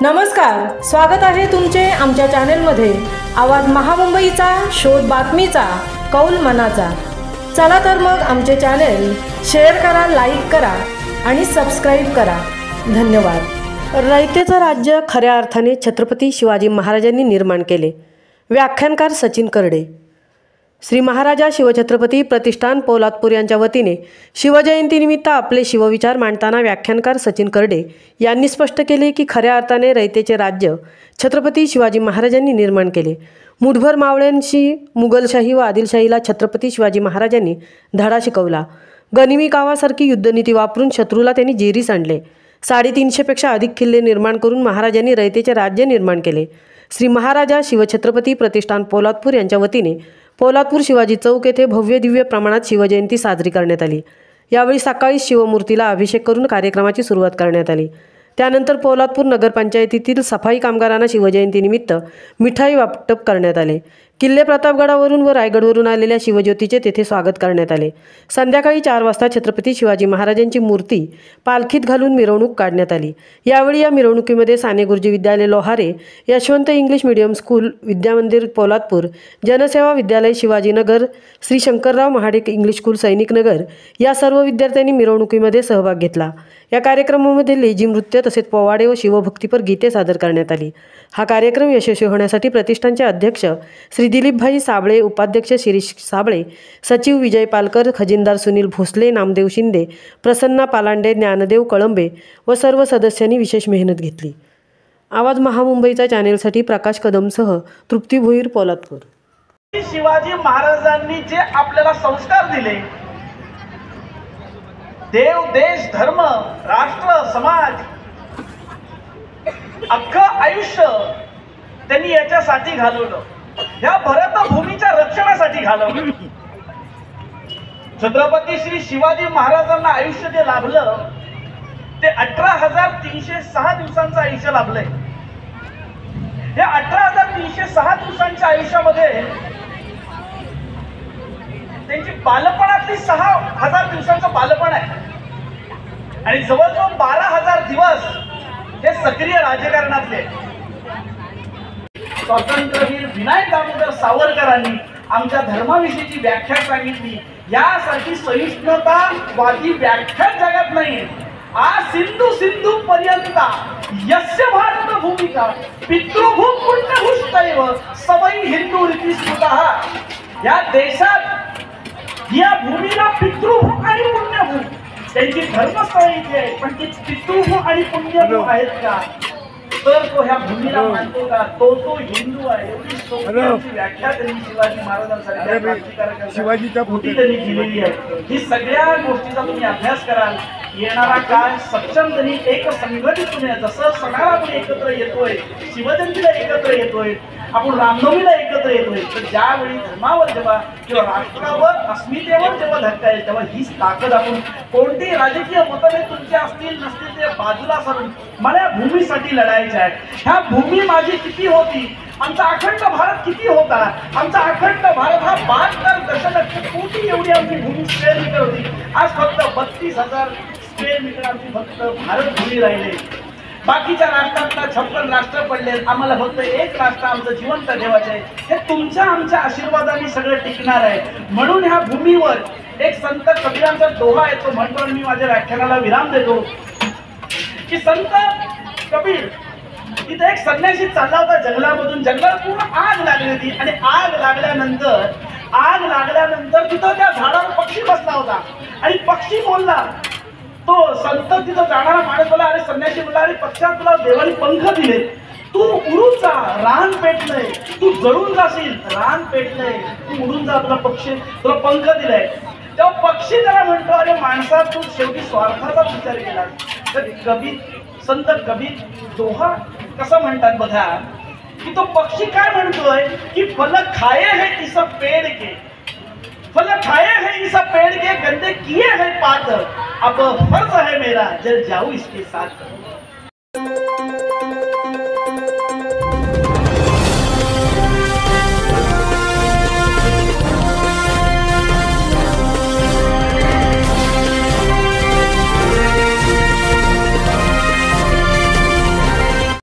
नमस्कार, स्वागत आहे तुमचे आमच्या चॅनेलमध्ये। आवाज महामुंबईचा, शोध बातमीचा, कौल मनाचा। चला तर मग आमचे चॅनेल शेअर करा, लाईक करा आणि सबस्क्राईब करा। धन्यवाद। रयतेचं राज्य खऱ्या अर्थाने छत्रपती शिवाजी महाराजांनी निर्माण केले। व्याख्यानकार सचिन करडे। श्री महाराजा शिवछत्रपती प्रतिष्ठान पोलादपूर यांच्या वतीने शिवजयंतीनिमित्त आपले शिवविचार मांडताना व्याख्यानकार सचिन करडे यांनी स्पष्ट केले की खऱ्या अर्थाने रयतेचे राज्य छत्रपती शिवाजी महाराजांनी निर्माण केले। मुठभर मावळ्यांशी मुघलशाही व आदिलशाहीला छत्रपती शिवाजी महाराजांनी धडा शिकवला। गनिमी कावासारखी युद्धनीती वापरून शत्रूला त्यांनी जेरीस आणले। 350 पेक्षा अधिक किल्ले निर्माण करून महाराजांनी रयतेचे राज्य निर्माण केले। श्री महाराजा शिवछत्रपती प्रतिष्ठान पोलादपूर यांच्या वतीने पोलादपूर शिवाजी चौक येथे भव्य दिव्य प्रमाणात शिवजयंती साजरी करण्यात आली। यावेळी सकाळी शिवमूर्तीला अभिषेक करून कार्यक्रमाची सुरुवात करण्यात आली। त्यानंतर पोलादपूर नगरपंचायतीतील सफाई कामगारांना शिवजयंतीनिमित्त मिठाई वाटप करण्यात आले। किल्ले प्रतापगडावरून व रायगडवरून आलेल्या शिवज्योतीचे तेथे स्वागत करण्यात आले। संध्याकाळी 4 वाजता छत्रपती शिवाजी महाराजांची मूर्ती पालखीत घालून मिरवणूक काढण्यात आली। यावेळी या मिरवणुकीमध्ये Sane Guruji Vidyalaya Lohare, Yashwant English medium school, Vidyamandir Poladpur, Janseva Vidyalaya Shivajinagar, Shri Shankarrao Mahadik English school Sainiknagar या सर्व विद्यार्थ्यांनी मिरवणुकीमध्ये सहभाग घेतला। या कार्यक्रमामध्ये लेझी नृत्य तसेच पोवाडे व शिवभक्तीपर गीते सादर करण्यात आली। हा कार्यक्रम यशस्वी होण्यासाठी प्रतिष्ठानचे अध्यक्ष श्री दिलीपभाई साबळे, उपाध्यक्ष शिरीष साबळे, सचिव विजय पालकर, खजिनदार सुनील भोसले, नामदेव शिंदे, प्रसन्ना पालांडे, ज्ञानदेव कळंबे व सर्व सदस्यांनी विशेष मेहनत घेतली। आवाज महामुंबईचा चॅनेलसाठी प्रकाश कदमसह तृप्ती भोईर, पोलादपूर। शिवाजी महाराजांनी जे आपल्याला संस्कार दिले, देव, देश, धर्म, राष्ट्र, समाज, अख्खं आयुष्य त्यांनी याच्यासाठी घालवलं, या भरतभूमीच्या रक्षणासाठी घालवलं। छत्रपती श्री शिवाजी महाराजांना आयुष्य जे लाभलं ते 18,306 दिवसांचं आयुष्य लाभलंय। या 18,306 दिवसांच्या आयुष्यामध्ये त्यांची बालपणातली 6,000 दिवसांचं बालपण आहे आणि जवळजवळ 12,000 दिवस हे सक्रिय राजकारणातले। स्वातंत्र्यवीर विनायक दामोदर सावरकरांनी आमच्या धर्माविषयीची व्याख्या सांगितली। यासाठी सहिष्णुतावादी व्याख्या जगात नाही। आ सिंधू सिंधू पर्यंत यस्य भारत भूमिका पितृभूम पुण्यभूष्टैव सवै हिंदू रीती स्मृतः। या देशात या भूमीला पितृभूम आणि पुण्यभूम त्यांची धर्मस्थळ इथे आहे, पण ती पितृभूम आणि पुण्यभूम आहेत का? तर तो ह्या भूमीला मानतो का? तो हिंदू आहे। एवढी सोपी व्याख्या त्यांनी शिवाजी महाराजांसारख्या शिवाजीच्या पोटी त्यांनी दिलेली आहे। ही सगळ्या गोष्टीचा तुम्ही अभ्यास कराल। येणारा काळ सक्षम त्यांनी एक संघटित पुणे, जसं सणाला आपण एकत्र येतोय, शिवजयंतीला एकत्र येतोय, आपण रामनवमीला एकत्र येतोय, तर ज्यावेळी धर्मावर जेव्हा किंवा राष्ट्रावर, अस्मितेवर जेव्हा धक्का येईल तेव्हा हीच ताकद आपण, कोणती राजकीय मतभेद तुमचे असतील नसतील ते बाजूला सरून मला या भूमीसाठी लढायचे आहे। ह्या भूमी माझी किती होती, आमचा अखंड भारत किती होता? आमचा अखंड भारत हा 72 दशलक्ष कोटी एवढी आमची भूमी स्क्वेअर मीटर होती। आज फक्त 32,000 स्क्वेअर मीटर आमची फक्त भारत भूमी राहिले। बाकीच्या राष्ट्रांना 56 राष्ट्र पडले, आम्हाला फक्त एक राष्ट्र आमचं जिवंत ठेवायचं आहे। हे तुमच्या आमच्या आशीर्वादाने सगळं टिकणार आहे। म्हणून ह्या भूमीवर एक संत कबीरांचा दोहा आहे, तो म्हणतो आणि मी माझ्या व्याख्यानाला विराम देतो की संत कबीर, तिथे एक संन्यासी चालला होता जंगलामधून। जंगलात पूर्ण आग लागली होती आणि आग लागल्यानंतर तिथं त्या झाडावर पक्षी बसला होता आणि पक्षी बोलला। तो संत तिथं जाणारा माणूस बोला, अरे संन्यासी बोलला, अरे पक्षा, तुला देवाने पंख दिले, तू उडून जा, रान पेटलंय, तू जळून जाशील, रान पेटलंय, तू उडून जा, तुला पंख दिलाय। तेव्हा पक्षी त्याला म्हणतो, अरे माणसा, तू शेवटी स्वार्थाचा विचार केला। तर संत कबीर दोहा कसं म्हणतात बघा, की तो पक्षी काय म्हणतोय की फल खाए है इस पेड़ के, फल खाए है इस पेड़ के, गंदे किए है पात, अब फर्ज है मेरा जल जाऊं इसके साथ।